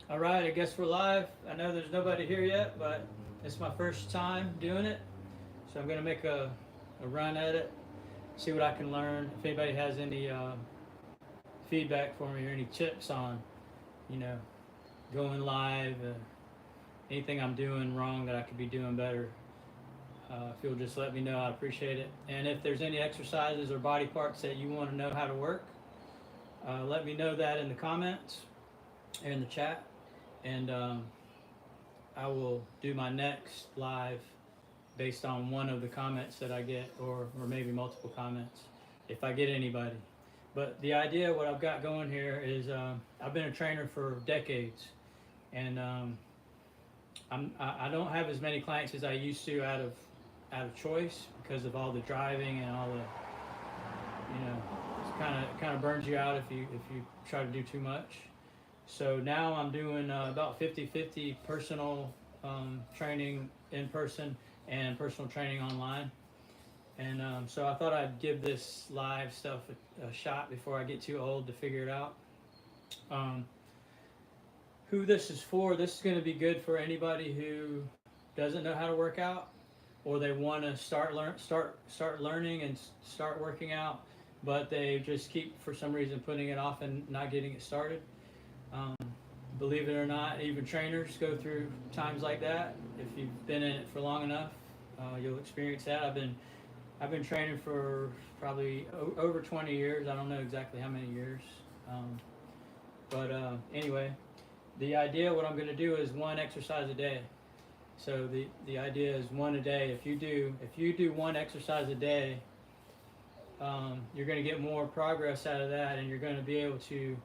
All right, I guess we're live. I know there's nobody here yet, but it's my first time doing it. So I'm going to make a run at it, see what I can learn. If anybody has any feedback for me or any tips on, you know, going live, anything I'm doing wrong that I could be doing better, if you'll just let me know, I'd appreciate it. And if there's any exercises or body parts that you want to know how to work, let me know that in the comments or in the chat. And I will do my next live based on one of the comments that I get, or maybe multiple comments if I get anybody. But the idea, what I've got going here is I've been a trainer for decades, and I don't have as many clients as I used to out of choice because of all the driving and all the, it's kind of burns you out if you try to do too much. So now I'm doing about 50-50 personal training in person and personal training online. And so I thought I'd give this live stuff a shot before I get too old to figure it out. Um, who this is for, this is going to be good for anybody who doesn't know how to work out, or they want to start learning and start working out, but they just keep for some reason putting it off and not getting it started. Um, Believe it or not, even trainers go through times like that. If you've been in it for long enough, you'll experience that. I've been training for probably over 20 years. I don't know exactly how many years, but anyway, the idea, what I'm going to do is one exercise a day. So the idea is one a day. If you do one exercise a day, you're going to get more progress out of that, and you're going to be able to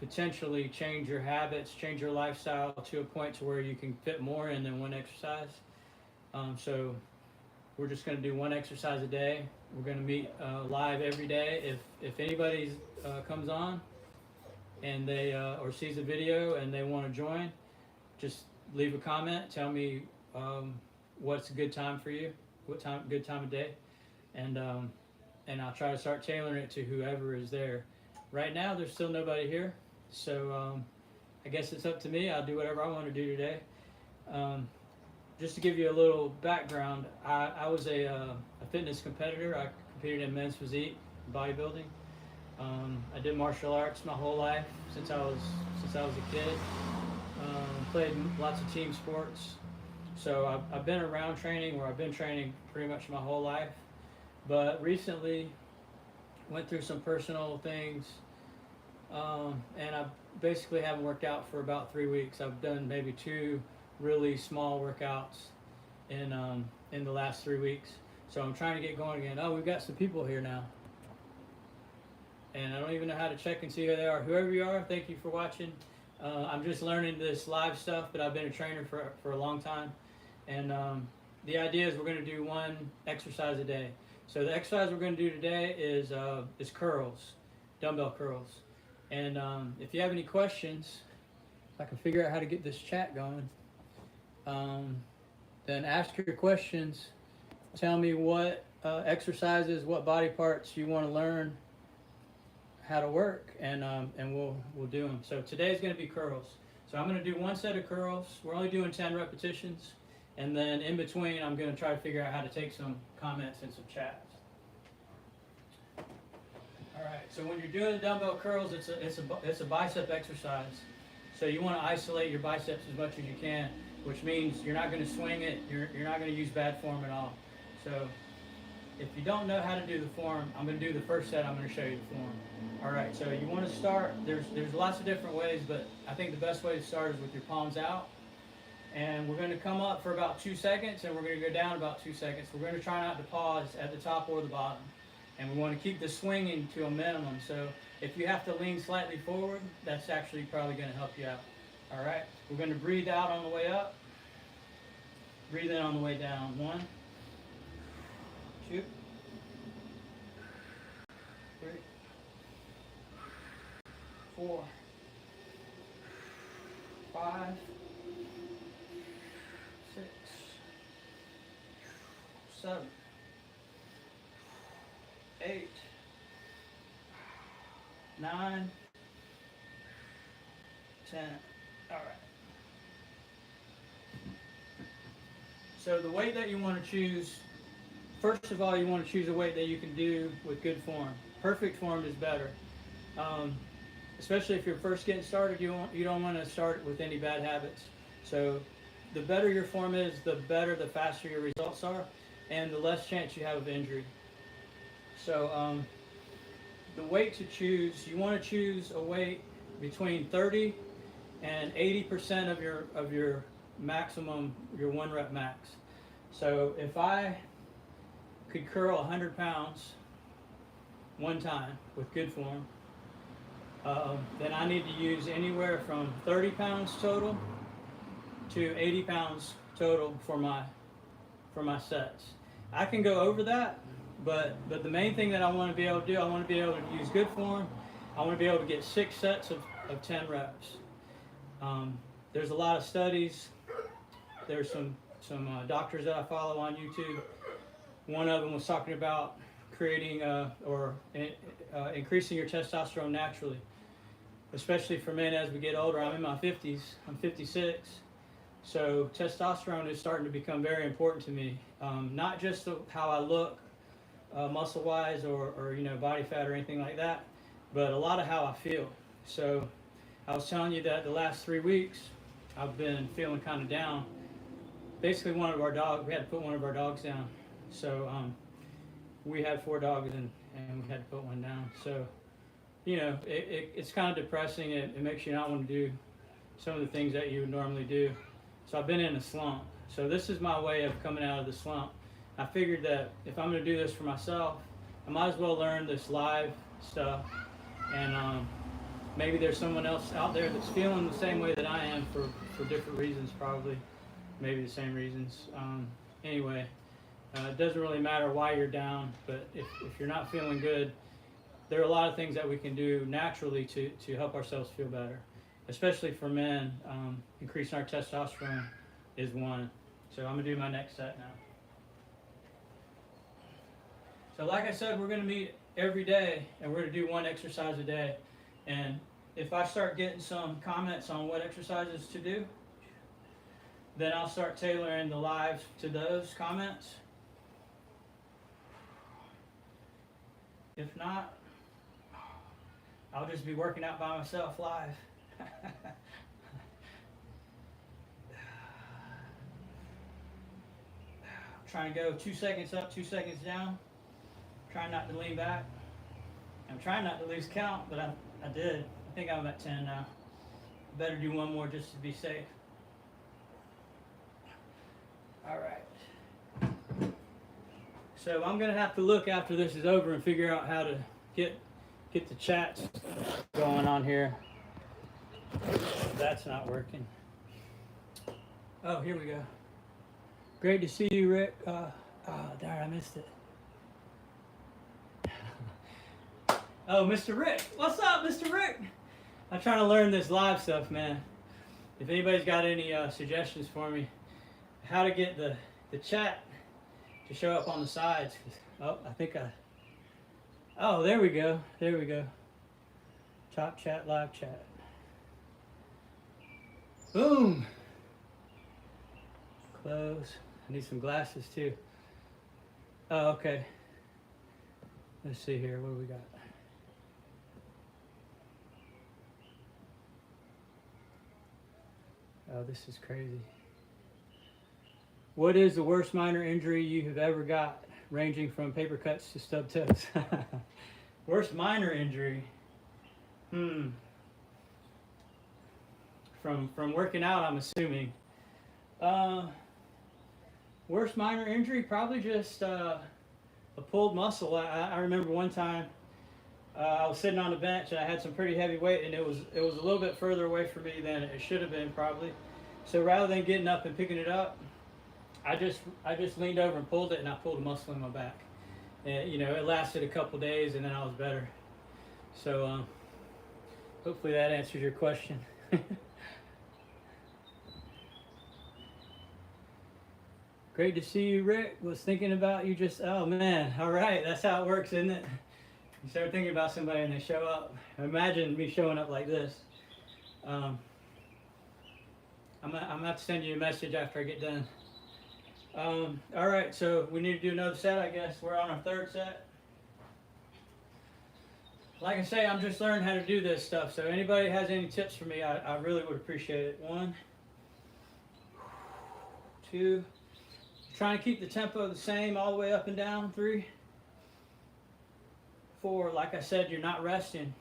potentially change your habits, change your lifestyle to a point to where you can fit more in than one exercise. So we're just going to do one exercise a day. We're going to meet live every day. If anybody comes on and they or sees a video and they want to join, just leave a comment. Tell me what's a good time for you, good time of day, and I'll try to start tailoring it to whoever is there. Right now, there's still nobody here, so I guess it's up to me. I'll do whatever I want to do today. Just to give you a little background, I was a fitness competitor. I competed in men's physique, bodybuilding. I did martial arts my whole life since I was a kid. Played lots of team sports. So I've been around training, or I've been training pretty much my whole life. But recently, went through some personal things, and I basically haven't worked out for about 3 weeks. I've done maybe 2 really small workouts in the last 3 weeks. So I'm trying to get going again. Oh, we've got some people here now, and I don't even know how to check and see who they are. Whoever you are, thank you for watching. I'm just learning this live stuff, but I've been a trainer for a long time, and the idea is we're going to do one exercise a day. So the exercise we're going to do today is curls, dumbbell curls. And if you have any questions, if I can figure out how to get this chat going, then ask your questions. Tell me what exercises, what body parts you want to learn how to work, and we'll do them. So today's going to be curls. So I'm going to do one set of curls. We're only doing 10 repetitions. And then in between, I'm going to try to figure out how to take some comments and some chats. All right. So when you're doing the dumbbell curls, it's a bicep exercise. So you want to isolate your biceps as much as you can, which means you're not going to swing it. You're not going to use bad form at all. So if you don't know how to do the form, I'm going to do the first set. I'm going to show you the form. All right. So you want to start. There's lots of different ways, but I think the best way to start is with your palms out. And we're going to come up for about 2 seconds, and we're going to go down about 2 seconds. We're going to try not to pause at the top or the bottom. And we want to keep the swinging to a minimum. So if you have to lean slightly forward, that's actually probably going to help you out. All right. We're going to breathe out on the way up. Breathe in on the way down. 1, 2, 3, 4, 5, 6, 7, 8, 9, 10. All right. So the weight that you want to choose, first of all, you want to choose a weight that you can do with good form. Perfect form is better. Um, Especially if you're first getting started, you don't want to start with any bad habits. So the better your form is, the better, the faster your results are, and the less chance you have of injury. So the weight to choose, you want to choose a weight between 30 and 80% of your maximum, your 1 rep max. So if I could curl 100 pounds one time with good form, then I need to use anywhere from 30 pounds total to 80 pounds total for my sets. I can go over that, but the main thing that I want to be able to do, I want to be able to use good form. I want to be able to get 6 sets of 10 reps. There's a lot of studies. There's some doctors that I follow on YouTube. One of them was talking about creating or increasing your testosterone naturally, especially for men as we get older. I'm in my 50s. I'm 56. So testosterone is starting to become very important to me. Not just how I look muscle-wise or body fat or anything like that, but a lot of how I feel. So I was telling you that the last 3 weeks I've been feeling kind of down. Basically, we had to put one of our dogs down. So we had 4 dogs and we had to put one down. So it's kind of depressing. It makes you not want to do some of the things that you would normally do. So I've been in a slump. So this is my way of coming out of the slump. I figured that if I'm going to do this for myself, I might as well learn this live stuff. And maybe there's someone else out there that's feeling the same way that I am for different reasons, probably. Maybe the same reasons. Anyway, it doesn't really matter why you're down, but if you're not feeling good, there are a lot of things that we can do naturally to help ourselves feel better. Especially for men, increasing our testosterone is one. So I'm going to do my next set now. So like I said, we're going to meet every day, and we're going to do 1 exercise a day. And if I start getting some comments on what exercises to do, then I'll start tailoring the lives to those comments. If not, I'll just be working out by myself live. Trying to go 2 seconds up, 2 seconds down. Trying not to lean back. I'm trying not to lose count, but I did. I think I'm at 10 now. Better do one more just to be safe. All right. So I'm gonna have to look after this is over and figure out how to get the chats going on here. That's not working. Oh, here we go. Great to see you, Rick. Darn, I missed it. Oh, Mr. Rick. What's up, Mr. Rick? I'm trying to learn this live stuff, man. If anybody's got any suggestions for me, how to get the chat to show up on the sides. Oh, oh, there we go. There we go. Top chat, live chat. Boom. Close. I need some glasses too. Oh, okay. Let's see here. What do we got? Oh, this is crazy. What is the worst minor injury you have ever got, ranging from paper cuts to stub toes? Worst minor injury? From working out, I'm assuming. Worst minor injury? Probably just a pulled muscle. I remember one time I was sitting on the bench and I had some pretty heavy weight, and it was a little bit further away from me than it should have been probably. So rather than getting up and picking it up, I just leaned over and pulled it, and I pulled a muscle in my back. And, it lasted a couple days, and then I was better. So hopefully that answers your question. Great to see you, Rick. Was thinking about you just, oh man, all right, that's how it works, isn't it? You start thinking about somebody and they show up. Imagine me showing up like this. I'm gonna have to send you a message after I get done. All right, so we need to do another set, I guess. We're on our third set. Like I say, I'm just learning how to do this stuff. So anybody has any tips for me, I really would appreciate it. 1, 2. Trying to keep the tempo the same all the way up and down. 3, 4. Like I said, you're not resting.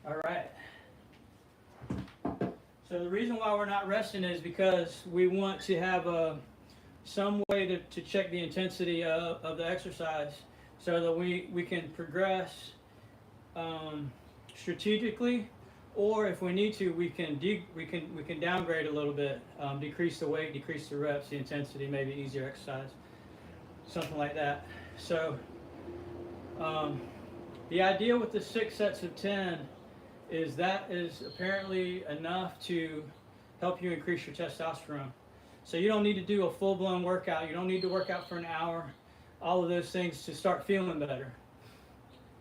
All right. So the reason why we're not resting is because we want to have some way to check the intensity of the exercise so that we can progress strategically, or if we need to, we can downgrade a little bit, decrease the weight, decrease the reps, the intensity, maybe easier exercise, something like that. So the idea with the 6 sets of 10 is that is apparently enough to help you increase your testosterone. So you don't need to do a full-blown workout. You don't need to work out for an hour, all of those things to start feeling better.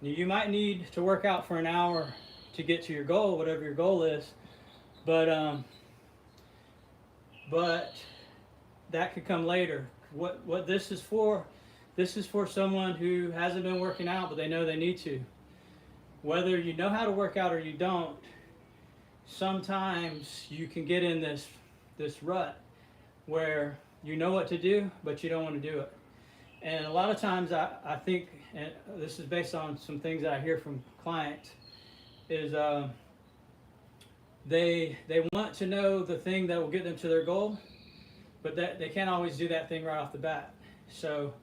You might need to work out for an hour to get to your goal, whatever your goal is, but that could come later. What this is for someone who hasn't been working out, but they know they need to. Whether you know how to work out or you don't, sometimes you can get in this rut where you know what to do, but you don't want to do it. And a lot of times I think, and this is based on some things that I hear from clients, is they want to know the thing that will get them to their goal, but that they can't always do that thing right off the bat. So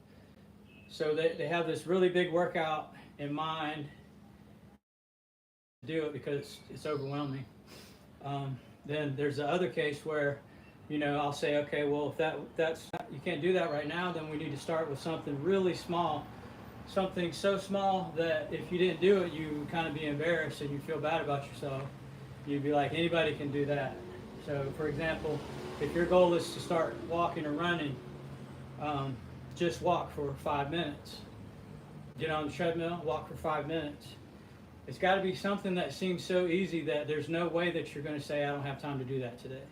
they have this really big workout in mind, do it because it's overwhelming. Then there's the other case where, I'll say, okay, well, if that's you can't do that right now, then we need to start with something really small, something so small that if you didn't do it, you would kind of be embarrassed and you feel bad about yourself. You'd be like, anybody can do that. So, for example, if your goal is to start walking or running, just walk for 5 minutes. Get on the treadmill, walk for 5 minutes. It's got to be something that seems so easy that there's no way that you're going to say, I don't have time to do that today.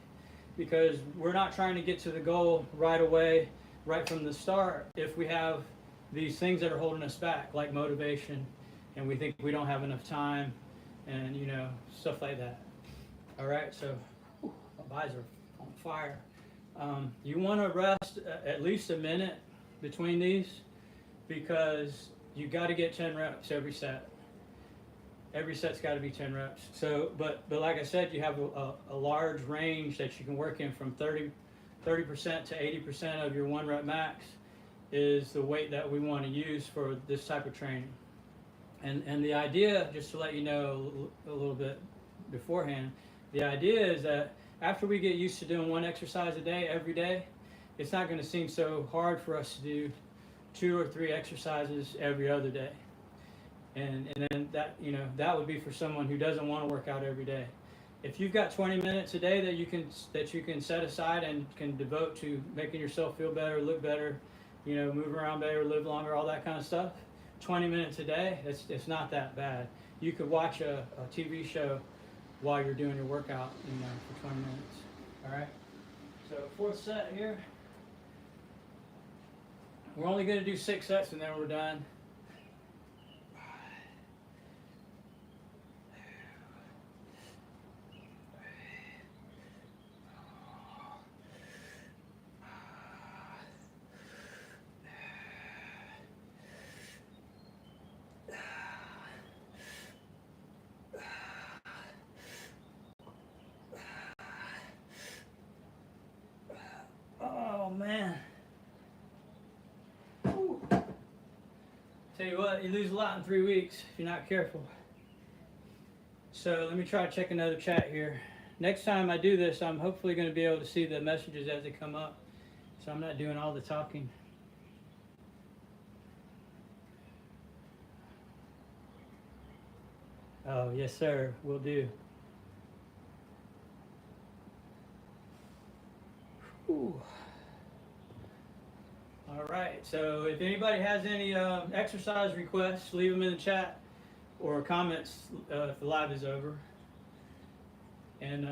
Because we're not trying to get to the goal right away, right from the start, if we have these things that are holding us back, like motivation, and we think we don't have enough time, and, stuff like that. All right, so my eyes are on fire. You want to rest at least a minute between these, because you got to get 10 reps every set. Every set's got to be 10 reps. So, but like I said, you have a large range that you can work in, from 30% to 80% of your 1 rep max is the weight that we want to use for this type of training. And the idea, just to let you know a little bit beforehand, the idea is that after we get used to doing 1 exercise a day, every day, it's not going to seem so hard for us to do 2 or 3 exercises every other day. And then that would be for someone who doesn't want to work out every day. If you've got 20 minutes a day that you can set aside and can devote to making yourself feel better, look better, move around better, live longer, all that kind of stuff, 20 minutes a day, it's not that bad. You could watch a TV show while you're doing your workout, for 20 minutes. All right. So 4th set here. We're only going to do 6 sets and then we're done. Oh man. Whew. Tell you what, you lose a lot in 3 weeks if you're not careful. So let me try to check another chat here. Next time I do this, I'm hopefully going to be able to see the messages as they come up, so I'm not doing all the talking. Oh, yes sir, will do. Ooh. All right, so if anybody has any exercise requests, leave them in the chat or comments if the live is over. And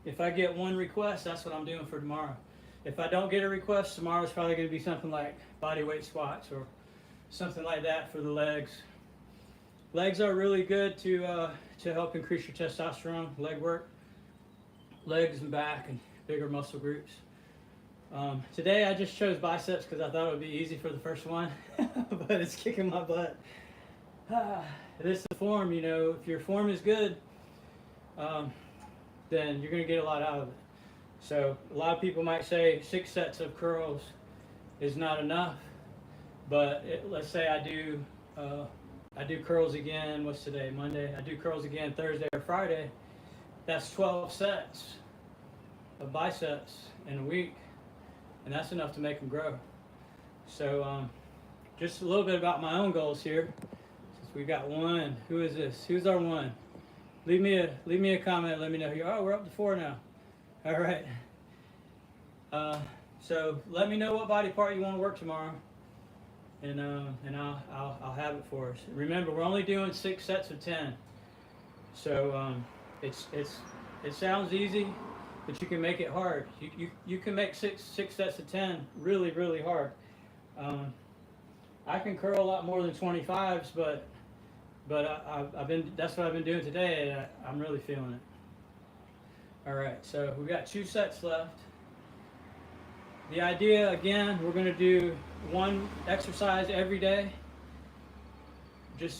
if I get one request, that's what I'm doing for tomorrow. If I don't get a request, tomorrow is probably going to be something like body weight squats or something like that for the legs. Legs are really good to help increase your testosterone, leg work, legs and back and bigger muscle groups. Today I just chose biceps because I thought it would be easy for the first one, but it's kicking my butt. This is the form, you know, if your form is good, then you're going to get a lot out of it. So a lot of people might say 6 sets of curls is not enough, but let's say I do curls again, what's today, Monday? I do curls again Thursday or Friday. That's 12 sets of biceps in a week, and that's enough to make them grow. So just a little bit about my own goals here. Since we got one, who is this? Who's our one? Leave me a comment. Let me know. Oh, we're up to 4 now. All right. So let me know what body part you want to work tomorrow, and I'll have it for us. Remember, we're only doing 6 sets of 10. So it sounds easy, but you can make it hard. You can make six sets of 10 really, really hard. I can curl a lot more than 25s, but that's what I've been doing today, and I'm really feeling it. All right, so we've got 2 sets left. The idea, again, we're going to do 1 exercise every day.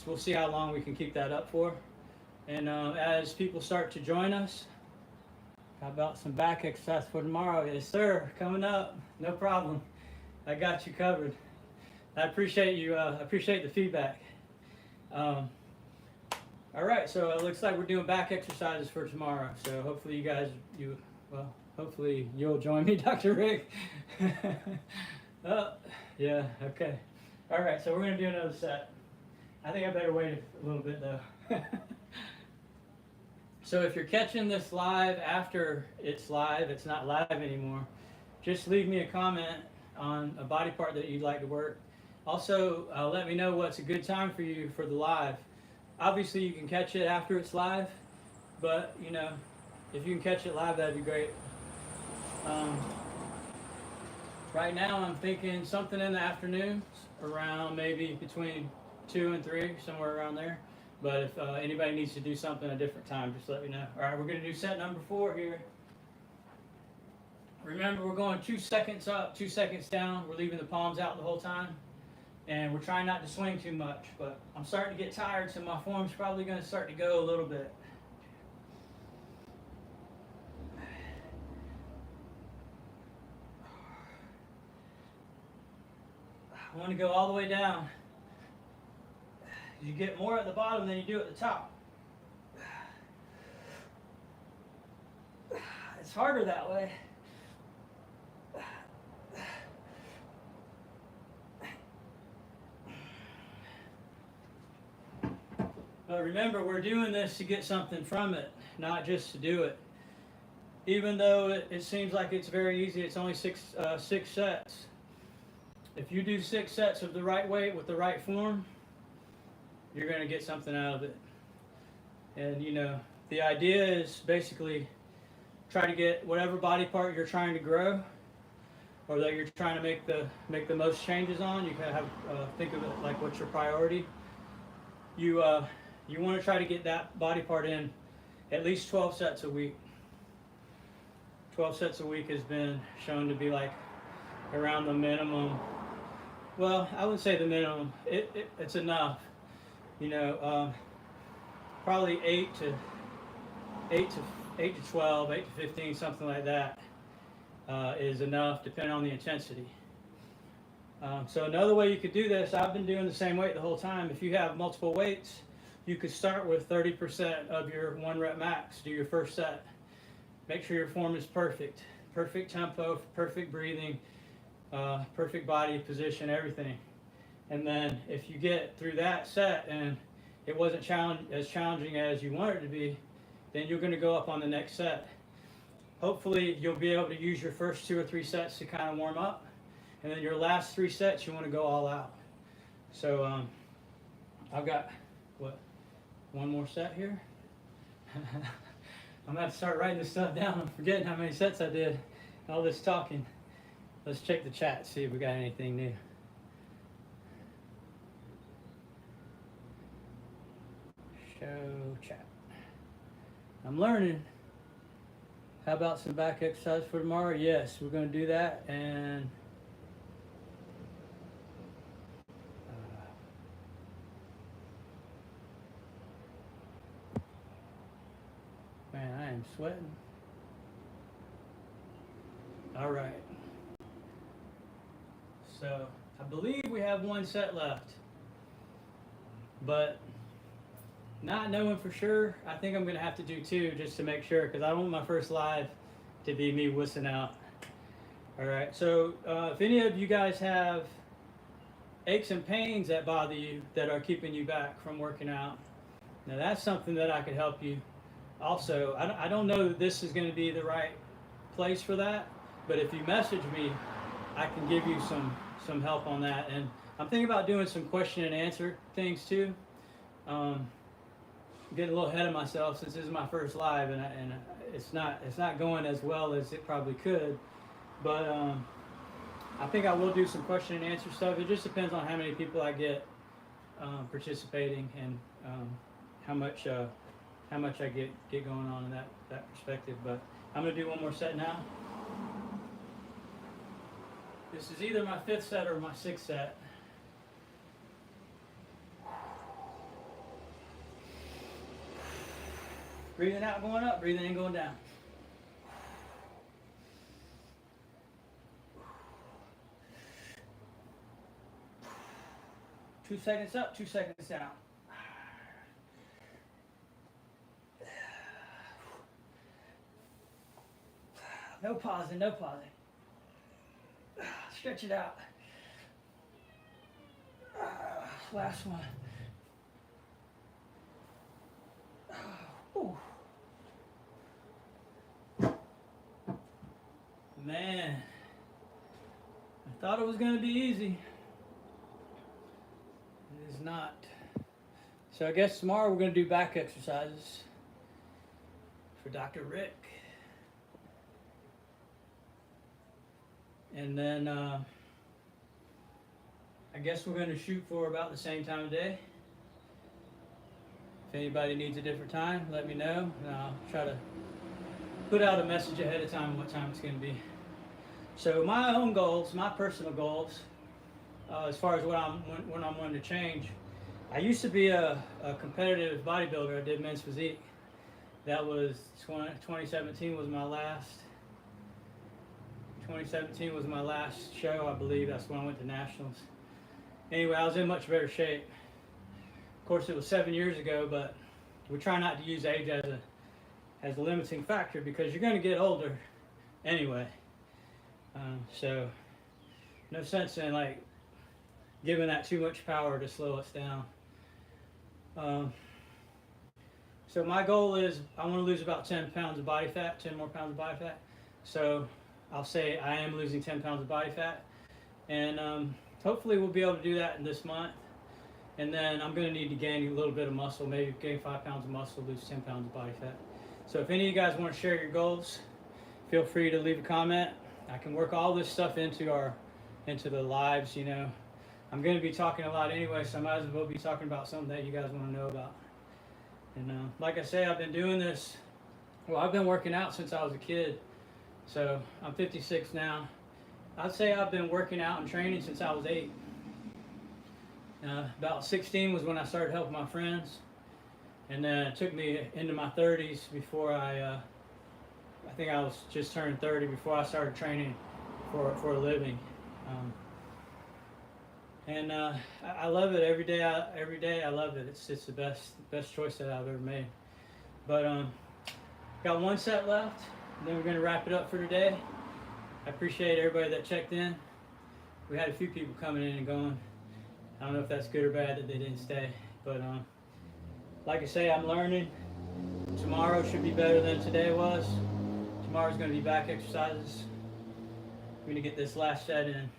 We'll see how long we can keep that up for. And as people start to join us, how about some back exercise for tomorrow? Yes, sir, coming up. No problem. I got you covered. I appreciate you. I appreciate the feedback. All right, so it looks like we're doing back exercises for tomorrow. So hopefully you guys, hopefully you'll join me, Dr. Rick. Oh, yeah, okay. All right, so we're going to do another set. I think I better wait a little bit, though. So if you're catching this live after it's live, it's not live anymore, just leave me a comment on a body part that you'd like to work. Also, let me know what's a good time for you for the live. Obviously, you can catch it after it's live, but, you know, if you can catch it live, that'd be great. Right now, I'm thinking something in the afternoons, around maybe between 2 and 3, somewhere around there. But if anybody needs to do something at a different time, just let me know. All right, we're going to do set number 4 here. Remember, we're going 2 seconds up, 2 seconds down. We're leaving the palms out the whole time. And we're trying not to swing too much. But I'm starting to get tired, so my form's probably going to start to go a little bit. I want to go all the way down. You get more at the bottom than you do at the top. It's harder that way. But remember, we're doing this to get something from it, not just to do it. Even though it seems like it's very easy, it's only six sets. If you do 6 sets of the right weight with the right form, you're going to get something out of it. And, you know, the idea is basically try to get whatever body part you're trying to grow or that you're trying to make the most changes on. You can have think of it like what's your priority. You want to try to get that body part in at least 12 sets a week. 12 sets a week has been shown to be like around the minimum. Well, I wouldn't say the minimum. It's enough. You know, probably 8 to 12, 8 to 15, something like that is enough, depending on the intensity. So another way you could do this, I've been doing the same weight the whole time. If you have multiple weights, you could start with 30% of your 1 rep max. Do your first set. Make sure your form is perfect. Perfect tempo, perfect breathing, perfect body position, everything. And then if you get through that set and it wasn't as challenging as you want it to be, then you're going to go up on the next set. hopefully you'll be able to use your first 2 or 3 sets to kind of warm up, and then your last 3 sets you want to go all out. So I've got one more set here. I'm gonna have to start writing this stuff down. I'm forgetting how many sets I did. All this talking. Let's check the chat, see if we got anything new. Show chat. I'm learning. How about some back exercise for tomorrow? Yes, we're going to do that. And man, I am sweating. All right. So I believe we have 1 set left, but not knowing for sure, I think I'm going to have to do 2 just to make sure, because I don't want my first live to be me wussing out. All right, so if any of you guys have aches and pains that bother you, that are keeping you back from working out, now that's something that I could help you. Also, I don't know that this is going to be the right place for that, but if you message me, I can give you some help on that. And I'm thinking about doing some question and answer things too. Getting a little ahead of myself since this is my first live, and it's not going as well as it probably could, but I think I will do some question and answer stuff. It just depends on how many people I get participating, and how much I get going on in that perspective. But I'm gonna do 1 more set now. This is either my 5th set or my 6th set. Breathing out, going up, breathing in, going down. Two seconds up, 2 seconds down. No pausing, no pausing. Stretch it out. Last one. Ooh. Man, I thought it was going to be easy. It is not. So I guess tomorrow we're going to do back exercises for Dr. Rick. And then I guess we're going to shoot for about the same time of day. If anybody needs a different time, let me know, and I'll try to put out a message ahead of time what time it's going to be. So my own goals, my personal goals, as far as when I'm wanting to change, I used to be a competitive bodybuilder. I did men's physique. That was 2017 was my last. 2017 was my last show, I believe. That's when I went to nationals. Anyway, I was in much better shape. Of course, it was 7 years ago, but we try not to use age as a limiting factor, because you're going to get older anyway. So no sense in like giving that too much power to slow us down. So my goal is I want to lose about 10 pounds of body fat, 10 more pounds of body fat. So I'll say I am losing 10 pounds of body fat, and hopefully we'll be able to do that in this month. And then I'm going to need to gain a little bit of muscle, maybe gain 5 pounds of muscle, lose 10 pounds of body fat. So if any of you guys want to share your goals, feel free to leave a comment. I can work all this stuff into the lives, you know. I'm going to be talking a lot anyway, so I might as well be talking about something that you guys want to know about. And like I say, I've been doing this, well, I've been working out since I was a kid. So I'm 56 now. I'd say I've been working out and training since I was 8. About 16 was when I started helping my friends. And then it took me into my 30s before I think I was just turned 30 before I started training for a living. I love it every day. I love it. It's the best choice that I've ever made. But got 1 set left, and then we're going to wrap it up for today. I appreciate everybody that checked in. We had a few people coming in and going. I don't know if that's good or bad that they didn't stay, but like I say, I'm learning. Tomorrow should be better than today was. Tomorrow's going to be back exercises. I'm going to get this last set in.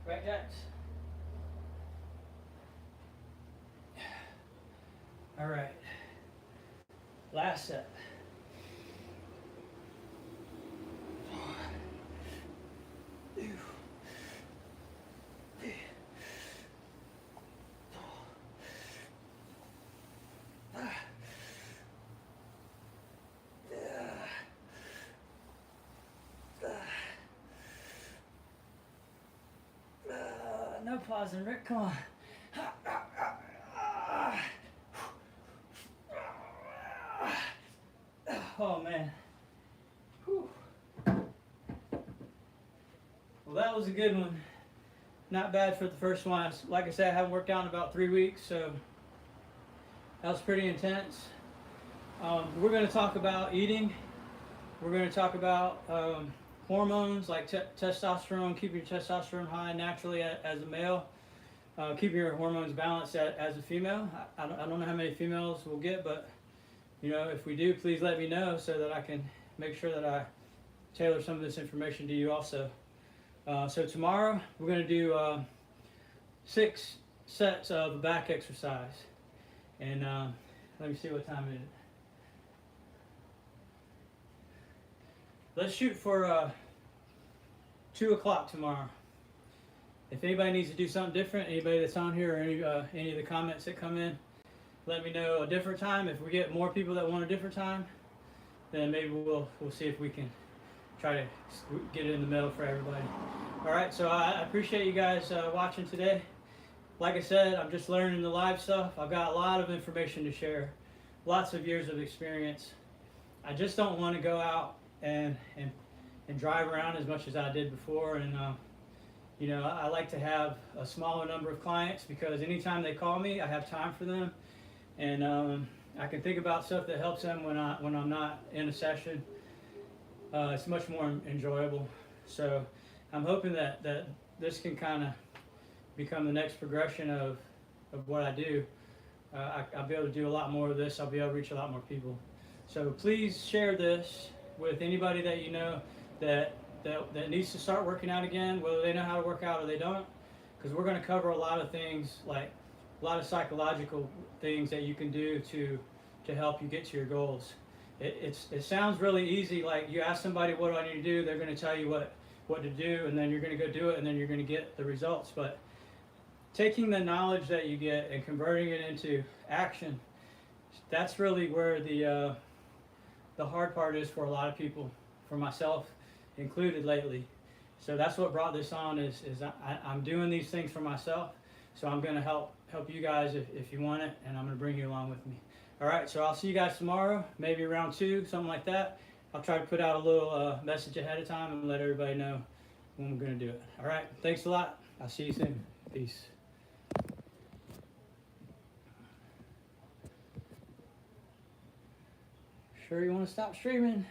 Right, Jax? All right. Last set. No pausing, Rick. Come on. Oh man. Whew. Well, that was a good one. Not bad for the first one. Like I said, I haven't worked out in about 3 weeks, so that was pretty intense. We're going to talk about eating. We're going to talk about hormones like testosterone, keeping your testosterone high naturally as a male, keeping your hormones balanced as a female. I don't know how many females we'll get, but you know, if we do, please let me know so that I can make sure that I tailor some of this information to you also. So tomorrow we're going to do 6 sets of a back exercise, and let me see what time it is. Let's shoot for 2 o'clock tomorrow. If anybody needs to do something different, anybody that's on here or any of the comments that come in, let me know a different time. If we get more people that want a different time, then maybe we'll see if we can try to get it in the middle for everybody. All right, so I appreciate you guys watching today. Like I said, I'm just learning the live stuff. I've got a lot of information to share, lots of years of experience. I just don't want to go out and drive around as much as I did before, and you know, I like to have a smaller number of clients because anytime they call me, I have time for them, and I can think about stuff that helps them when I'm not in a session. It's much more enjoyable. So I'm hoping that this can kind of become the next progression of what I do. I'll be able to do a lot more of this. I'll be able to reach a lot more people. So please share this with anybody that you know that needs to start working out again, whether they know how to work out or they don't, because we're going to cover a lot of things, like a lot of psychological things that you can do to help you get to your goals. It sounds really easy, like you ask somebody what do I need to do, they're going to tell you what to do, and then you're going to go do it, and then you're going to get the results. But taking the knowledge that you get and converting it into action, that's really where the hard part is for a lot of people, for myself included lately. So that's what brought this on, is I'm doing these things for myself, so I'm going to help you guys if you want it, and I'm going to bring you along with me. All right, so I'll see you guys tomorrow, maybe around 2, something like that. I'll try to put out a little message ahead of time and let everybody know when we're going to do it. All right, thanks a lot. I'll see you soon. Peace. Sure you want to stop streaming?